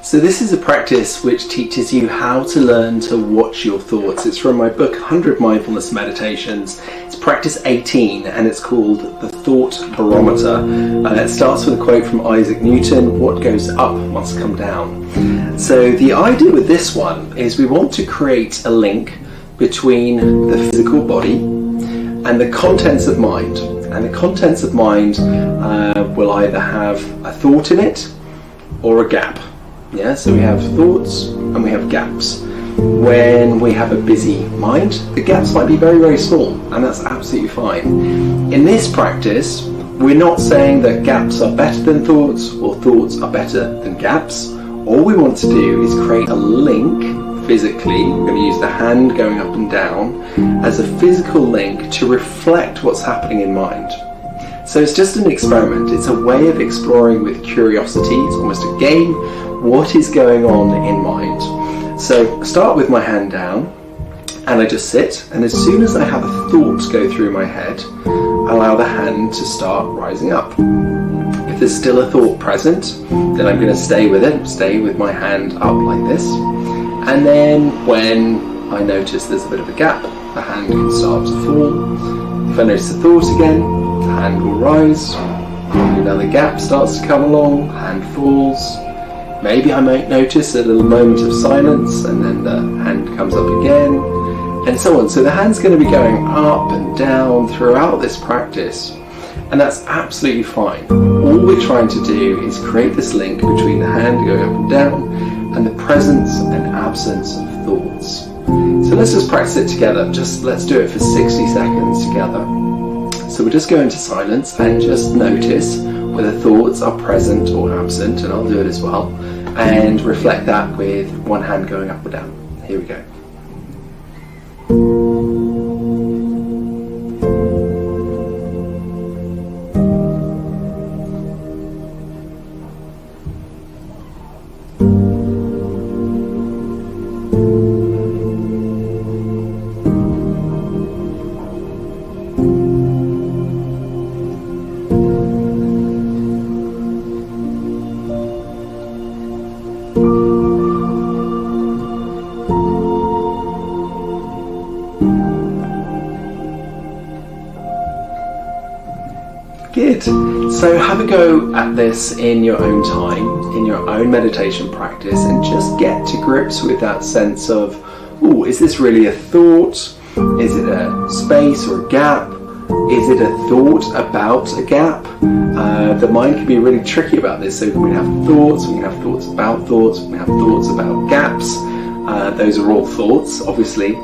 So this is a practice which teaches you how to learn to watch your thoughts. It's from my book 100 Mindfulness Meditations. It's practice 18 and it's called the Thought Barometer. It starts with a quote from Isaac Newton: "What goes up must come down." So the idea with this one is we want to create a link between the physical body and the contents of mind. And the contents of mind will either have a thought in it or a gap. Yeah, so we have thoughts and we have gaps. When we have a busy mind, the gaps might be very, very small, and that's absolutely fine. In this practice, we're not saying that gaps are better than thoughts or thoughts are better than gaps. All we want to do is create a link physically. We're going to use the hand going up and down as a physical link to reflect what's happening in mind. So it's just an experiment. It's a way of exploring with curiosity. It's almost a game. What is going on in mind? So start with my hand down and I just sit, and as soon as I have a thought go through my head, allow the hand to start rising up. If there's still a thought present, then I'm going to stay with it, stay with my hand up like this, and then when I notice there's a bit of a gap, the hand can start to fall. If I notice a thought again, the hand will rise. Another gap starts to come along, hand falls. Maybe I might notice a little moment of silence and then the hand comes up again, and so on. So the hand's going to be going up and down throughout this practice, and that's absolutely fine. All we're trying to do is create this link between the hand going up and down and the presence and absence of thoughts. So let's just practice it together. Let's do it for 60 seconds together. So we'll just go into silence and just notice whether thoughts are present or absent, and I'll do it as well, and reflect that with one hand going up or down. Here we go. Good. So have a go at this in your own time, in your own meditation practice, and just get to grips with that sense of, oh, is this really a thought? Is it a space or a gap? Is it a thought about a gap? The mind can be really tricky about this. So we can have thoughts, we can have thoughts about thoughts, we can have thoughts about gaps. Those are all thoughts, obviously.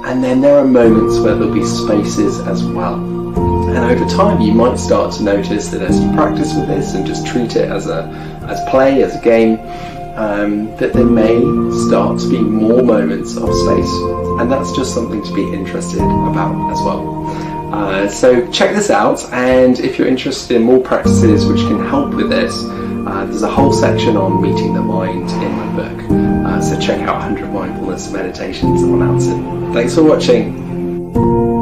And then there are moments where there'll be spaces as well. And over time you might start to notice that as you practice with this and just treat it as play, as a game, that there may start to be more moments of space, and that's just something to be interested about as well. So check this out, and if you're interested in more practices which can help with this, there's a whole section on meeting the mind in my book. So check out 100 Mindfulness Meditations on Amazon. Thanks for watching.